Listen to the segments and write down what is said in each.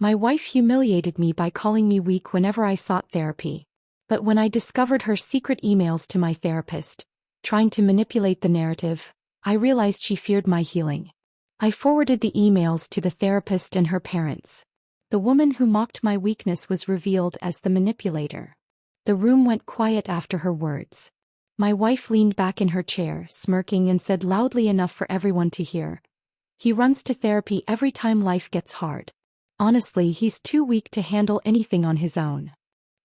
My wife humiliated me by calling me weak whenever I sought therapy. But when I discovered her secret emails to my therapist, trying to manipulate the narrative, I realized she feared my healing. I forwarded the emails to the therapist and her parents. The woman who mocked my weakness was revealed as the manipulator. The room went quiet after her words. My wife leaned back in her chair, smirking, and said loudly enough for everyone to hear, "He runs to therapy every time life gets hard. Honestly, he's too weak to handle anything on his own."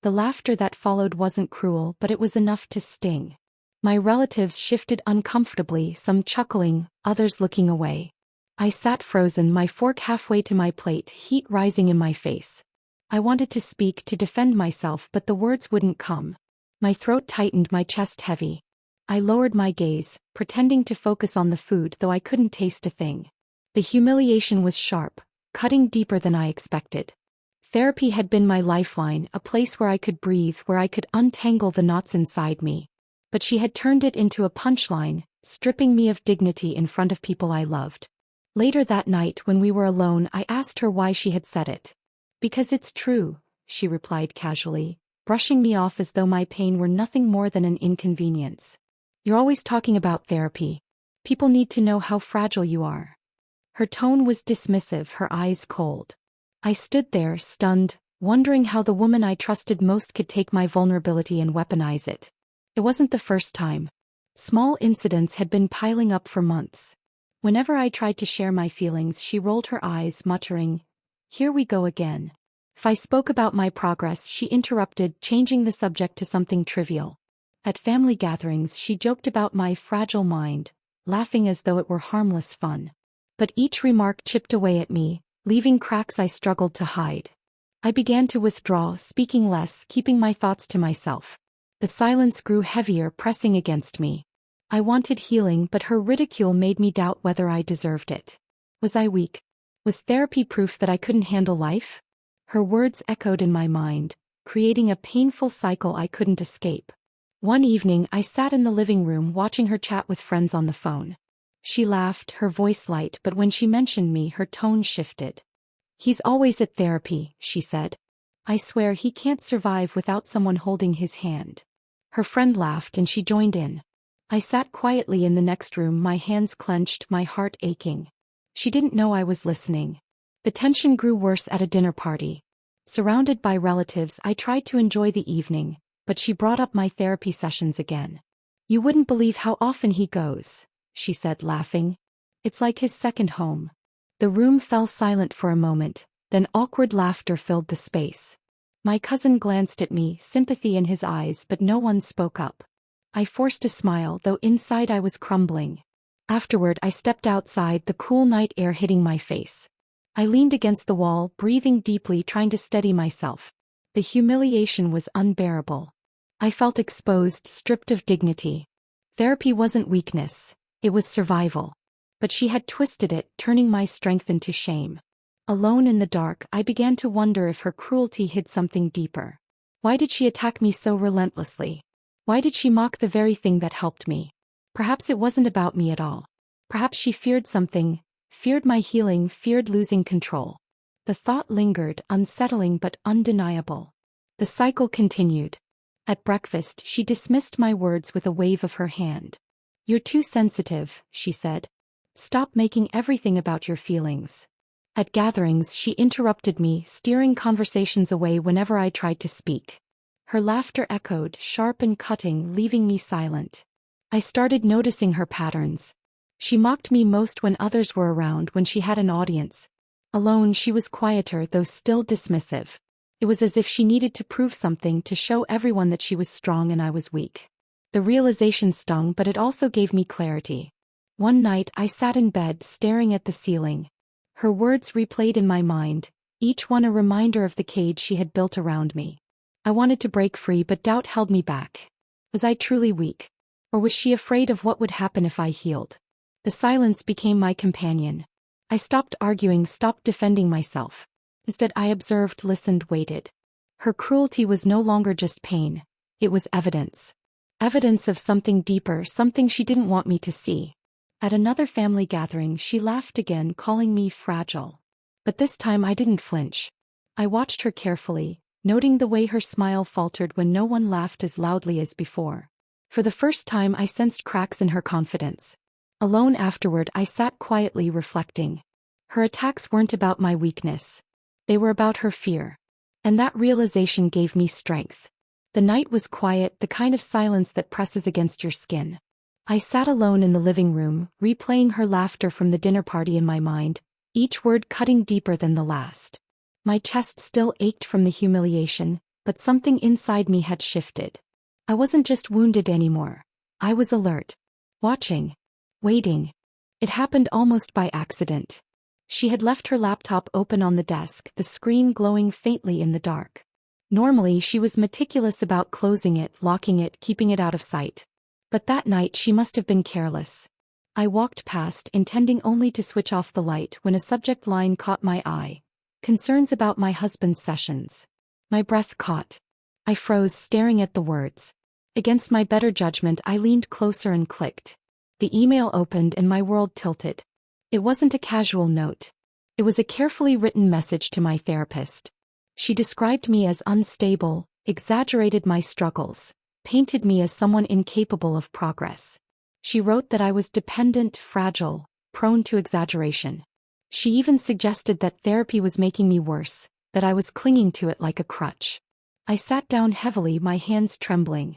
The laughter that followed wasn't cruel, but it was enough to sting. My relatives shifted uncomfortably, some chuckling, others looking away. I sat frozen, my fork halfway to my plate, heat rising in my face. I wanted to speak, to defend myself, but the words wouldn't come. My throat tightened, my chest heavy. I lowered my gaze, pretending to focus on the food, though I couldn't taste a thing. The humiliation was sharp, cutting deeper than I expected. Therapy had been my lifeline, a place where I could breathe, where I could untangle the knots inside me. But she had turned it into a punchline, stripping me of dignity in front of people I loved. Later that night, when we were alone, I asked her why she had said it. "Because it's true," she replied casually, brushing me off as though my pain were nothing more than an inconvenience. "You're always talking about therapy. People need to know how fragile you are." Her tone was dismissive, her eyes cold. I stood there, stunned, wondering how the woman I trusted most could take my vulnerability and weaponize it. It wasn't the first time. Small incidents had been piling up for months. Whenever I tried to share my feelings, she rolled her eyes, muttering, "Here we go again." If I spoke about my progress, she interrupted, changing the subject to something trivial. At family gatherings, she joked about my fragile mind, laughing as though it were harmless fun. But each remark chipped away at me, leaving cracks I struggled to hide. I began to withdraw, speaking less, keeping my thoughts to myself. The silence grew heavier, pressing against me. I wanted healing, but her ridicule made me doubt whether I deserved it. Was I weak? Was therapy proof that I couldn't handle life? Her words echoed in my mind, creating a painful cycle I couldn't escape. One evening, I sat in the living room watching her chat with friends on the phone. She laughed, her voice light, but when she mentioned me, her tone shifted. "He's always at therapy," she said. "I swear he can't survive without someone holding his hand." Her friend laughed and she joined in. I sat quietly in the next room, my hands clenched, my heart aching. She didn't know I was listening. The tension grew worse at a dinner party. Surrounded by relatives, I tried to enjoy the evening, but she brought up my therapy sessions again. "You wouldn't believe how often he goes," she said, laughing. "It's like his second home." The room fell silent for a moment, then awkward laughter filled the space. My cousin glanced at me, sympathy in his eyes, but no one spoke up. I forced a smile, though inside I was crumbling. Afterward, I stepped outside, the cool night air hitting my face. I leaned against the wall, breathing deeply, trying to steady myself. The humiliation was unbearable. I felt exposed, stripped of dignity. Therapy wasn't weakness, it was survival. But she had twisted it, turning my strength into shame. Alone in the dark, I began to wonder if her cruelty hid something deeper. Why did she attack me so relentlessly? Why did she mock the very thing that helped me? Perhaps it wasn't about me at all. Perhaps she feared something, feared my healing, feared losing control. The thought lingered, unsettling but undeniable. The cycle continued. At breakfast, she dismissed my words with a wave of her hand. "You're too sensitive," she said. "Stop making everything about your feelings." At gatherings, she interrupted me, steering conversations away whenever I tried to speak. Her laughter echoed, sharp and cutting, leaving me silent. I started noticing her patterns. She mocked me most when others were around, when she had an audience. Alone, she was quieter, though still dismissive. It was as if she needed to prove something, to show everyone that she was strong and I was weak. The realization stung, but it also gave me clarity. One night, I sat in bed, staring at the ceiling. Her words replayed in my mind, each one a reminder of the cage she had built around me. I wanted to break free, but doubt held me back. Was I truly weak? Or was she afraid of what would happen if I healed? The silence became my companion. I stopped arguing, stopped defending myself. Instead, I observed, listened, waited. Her cruelty was no longer just pain. It was evidence. Evidence of something deeper, something she didn't want me to see. At another family gathering, she laughed again, calling me fragile. But this time I didn't flinch. I watched her carefully, noting the way her smile faltered when no one laughed as loudly as before. For the first time I sensed cracks in her confidence. Alone afterward I sat quietly reflecting. Her attacks weren't about my weakness. They were about her fear. And that realization gave me strength. The night was quiet, the kind of silence that presses against your skin. I sat alone in the living room, replaying her laughter from the dinner party in my mind, each word cutting deeper than the last. My chest still ached from the humiliation, but something inside me had shifted. I wasn't just wounded anymore. I was alert. Watching. Waiting. It happened almost by accident. She had left her laptop open on the desk, the screen glowing faintly in the dark. Normally she was meticulous about closing it, locking it, keeping it out of sight. But that night she must have been careless. I walked past, intending only to switch off the light when a subject line caught my eye. Concerns about my husband's sessions. My breath caught. I froze, staring at the words. Against my better judgment I leaned closer and clicked. The email opened and my world tilted. It wasn't a casual note. It was a carefully written message to my therapist. She described me as unstable, exaggerated my struggles, painted me as someone incapable of progress. She wrote that I was dependent, fragile, prone to exaggeration. She even suggested that therapy was making me worse, that I was clinging to it like a crutch. I sat down heavily, my hands trembling.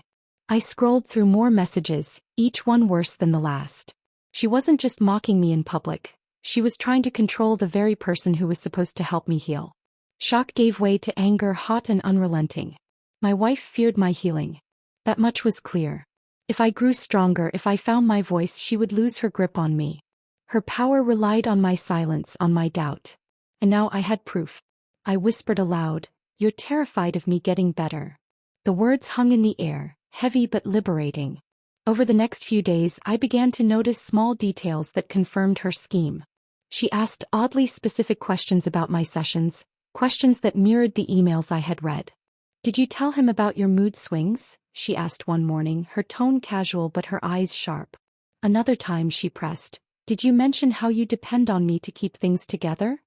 I scrolled through more messages, each one worse than the last. She wasn't just mocking me in public. She was trying to control the very person who was supposed to help me heal. Shock gave way to anger, hot and unrelenting. My wife feared my healing. That much was clear. If I grew stronger, if I found my voice, she would lose her grip on me. Her power relied on my silence, on my doubt. And now I had proof. I whispered aloud, "You're terrified of me getting better." The words hung in the air, heavy but liberating. Over the next few days I began to notice small details that confirmed her scheme. She asked oddly specific questions about my sessions, questions that mirrored the emails I had read. "Did you tell him about your mood swings?" she asked one morning, her tone casual but her eyes sharp. Another time she pressed, "Did you mention how you depend on me to keep things together?"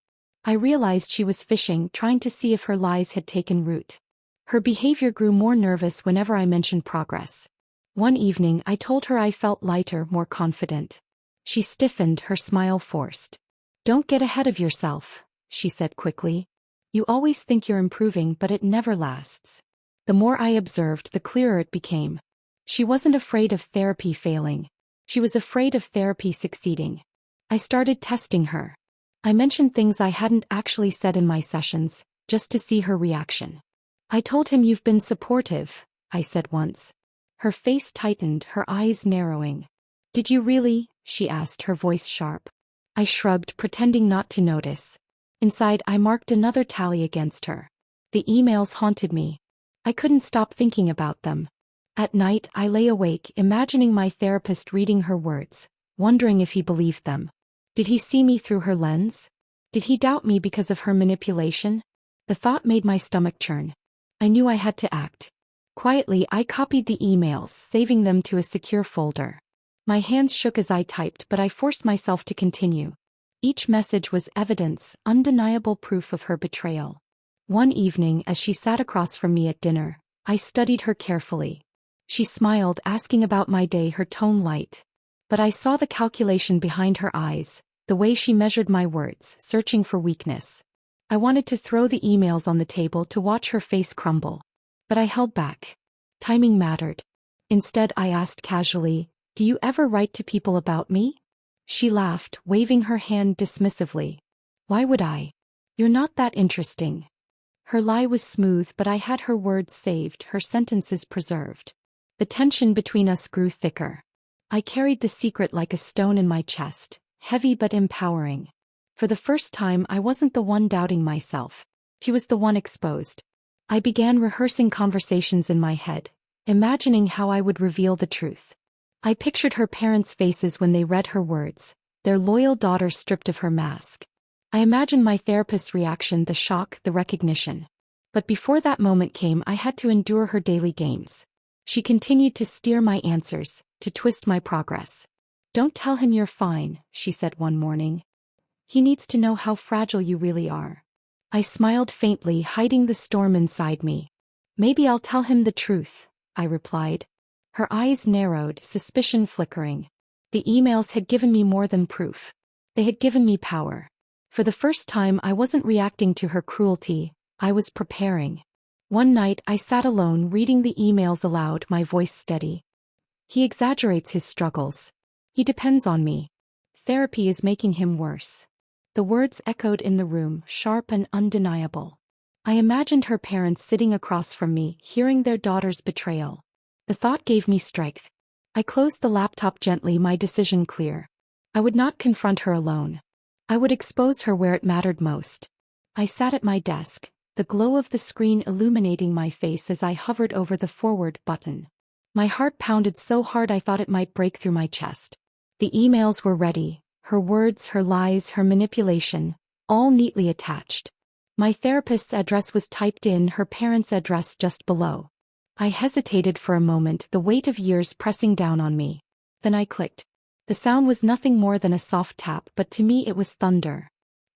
I realized she was fishing, trying to see if her lies had taken root. Her behavior grew more nervous whenever I mentioned progress. One evening I told her I felt lighter, more confident. She stiffened, her smile forced. "Don't get ahead of yourself," she said quickly. "You always think you're improving, but it never lasts." The more I observed, the clearer it became. She wasn't afraid of therapy failing. She was afraid of therapy succeeding. I started testing her. I mentioned things I hadn't actually said in my sessions, just to see her reaction. "I told him you've been supportive," I said once. Her face tightened, her eyes narrowing. "Did you really?" she asked, her voice sharp. I shrugged, pretending not to notice. Inside I marked another tally against her. The emails haunted me. I couldn't stop thinking about them. At night I lay awake, imagining my therapist reading her words, wondering if he believed them. Did he see me through her lens? Did he doubt me because of her manipulation? The thought made my stomach churn. I knew I had to act. Quietly I copied the emails, saving them to a secure folder. My hands shook as I typed, but I forced myself to continue. Each message was evidence, undeniable proof of her betrayal. One evening, as she sat across from me at dinner, I studied her carefully. She smiled, asking about my day, her tone light. But I saw the calculation behind her eyes, the way she measured my words, searching for weakness. I wanted to throw the emails on the table to watch her face crumble. But I held back. Timing mattered. Instead I asked casually, "Do you ever write to people about me?" She laughed, waving her hand dismissively. "Why would I? You're not that interesting." Her lie was smooth, but I had her words saved, her sentences preserved. The tension between us grew thicker. I carried the secret like a stone in my chest, heavy but empowering. For the first time I wasn't the one doubting myself. She was the one exposed. I began rehearsing conversations in my head, imagining how I would reveal the truth. I pictured her parents' faces when they read her words, their loyal daughter stripped of her mask. I imagined my therapist's reaction, the shock, the recognition. But before that moment came, I had to endure her daily games. She continued to steer my answers, to twist my progress. "Don't tell him you're fine," she said one morning. "He needs to know how fragile you really are." I smiled faintly, hiding the storm inside me. Maybe I'll tell him the truth, I replied. Her eyes narrowed, suspicion flickering. The emails had given me more than proof. They had given me power. For the first time, I wasn't reacting to her cruelty, I was preparing. One night, I sat alone reading the emails aloud, my voice steady. He exaggerates his struggles. He depends on me. Therapy is making him worse. The words echoed in the room, sharp and undeniable. I imagined her parents sitting across from me, hearing their daughter's betrayal. The thought gave me strength. I closed the laptop gently, my decision clear. I would not confront her alone. I would expose her where it mattered most. I sat at my desk, the glow of the screen illuminating my face as I hovered over the forward button. My heart pounded so hard I thought it might break through my chest. The emails were ready, her words, her lies, her manipulation, all neatly attached. My therapist's address was typed in, her parents' address just below. I hesitated for a moment, the weight of years pressing down on me. Then I clicked. The sound was nothing more than a soft tap, but to me it was thunder.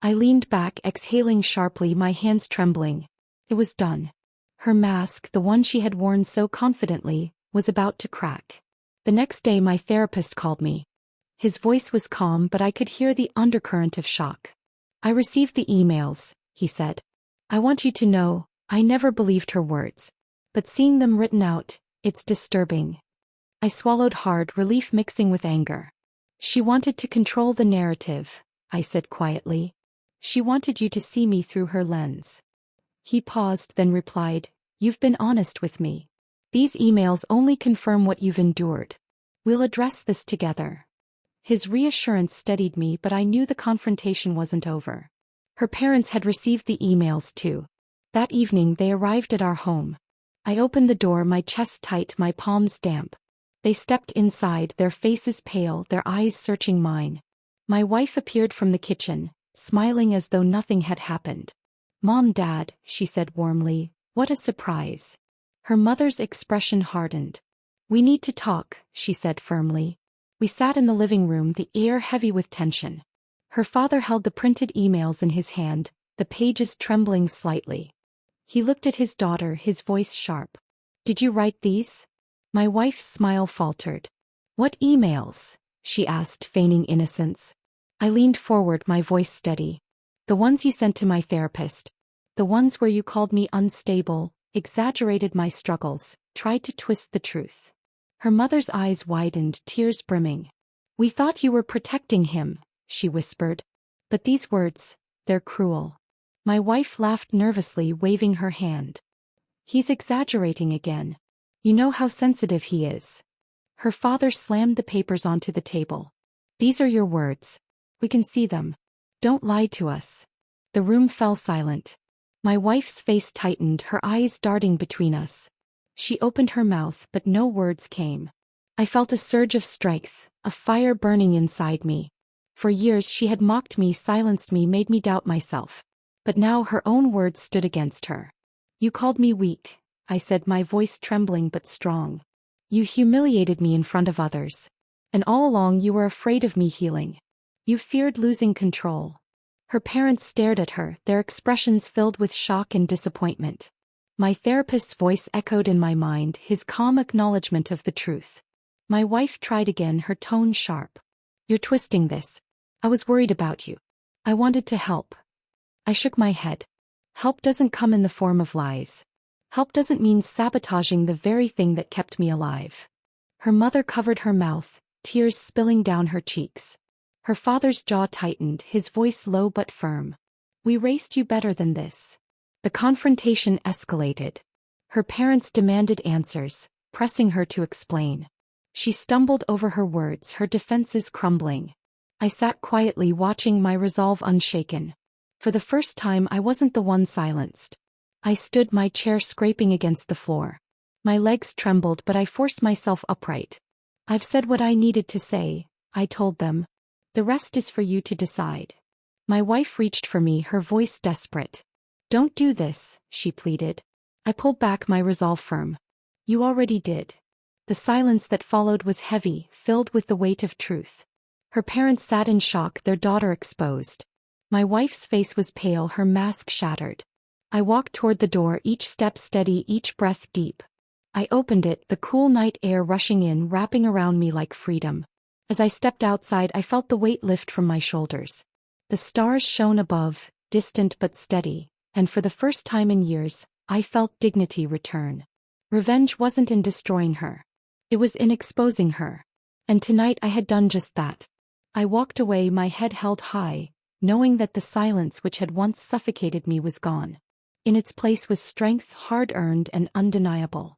I leaned back, exhaling sharply, my hands trembling. It was done. Her mask, the one she had worn so confidently, was about to crack. The next day my therapist called me. His voice was calm, but I could hear the undercurrent of shock. I received the emails, he said. I want you to know, I never believed her words. But seeing them written out, it's disturbing. I swallowed hard, relief mixing with anger. She wanted to control the narrative, I said quietly. She wanted you to see me through her lens. He paused, then replied, You've been honest with me. These emails only confirm what you've endured. We'll address this together. His reassurance steadied me, but I knew the confrontation wasn't over. Her parents had received the emails too. That evening they arrived at our home. I opened the door, my chest tight, my palms damp. They stepped inside, their faces pale, their eyes searching mine. My wife appeared from the kitchen, smiling as though nothing had happened. Mom, Dad, she said warmly, what a surprise. Her mother's expression hardened. We need to talk, she said firmly. We sat in the living room, the air heavy with tension. Her father held the printed emails in his hand, the pages trembling slightly. He looked at his daughter, his voice sharp. Did you write these? My wife's smile faltered. What emails? She asked, feigning innocence. I leaned forward, my voice steady. The ones you sent to my therapist. The ones where you called me unstable, exaggerated my struggles, tried to twist the truth. Her mother's eyes widened, tears brimming. We thought you were protecting him, she whispered. But these words, they're cruel. My wife laughed nervously, waving her hand. He's exaggerating again. You know how sensitive he is. Her father slammed the papers onto the table. These are your words. We can see them. Don't lie to us. The room fell silent. My wife's face tightened, her eyes darting between us. She opened her mouth, but no words came. I felt a surge of strength, a fire burning inside me. For years she had mocked me, silenced me, made me doubt myself. But now her own words stood against her. You called me weak, I said, my voice trembling but strong. You humiliated me in front of others. And all along you were afraid of me healing. You feared losing control. Her parents stared at her, their expressions filled with shock and disappointment. My therapist's voice echoed in my mind, his calm acknowledgement of the truth. My wife tried again, her tone sharp. You're twisting this. I was worried about you. I wanted to help. I shook my head. Help doesn't come in the form of lies. Help doesn't mean sabotaging the very thing that kept me alive. Her mother covered her mouth, tears spilling down her cheeks. Her father's jaw tightened, his voice low but firm. We raised you better than this. The confrontation escalated. Her parents demanded answers, pressing her to explain. She stumbled over her words, her defenses crumbling. I sat quietly, watching, my resolve unshaken. For the first time I wasn't the one silenced. I stood, my chair scraping against the floor. My legs trembled, but I forced myself upright. I've said what I needed to say, I told them. The rest is for you to decide. My wife reached for me, her voice desperate. Don't do this, she pleaded. I pulled back, my resolve firm. You already did. The silence that followed was heavy, filled with the weight of truth. Her parents sat in shock, their daughter exposed. My wife's face was pale, her mask shattered. I walked toward the door, each step steady, each breath deep. I opened it, the cool night air rushing in, wrapping around me like freedom. As I stepped outside, I felt the weight lift from my shoulders. The stars shone above, distant but steady, and for the first time in years, I felt dignity return. Revenge wasn't in destroying her. It was in exposing her. And tonight I had done just that. I walked away, my head held high, knowing that the silence which had once suffocated me was gone. In its place was strength, hard-earned and undeniable.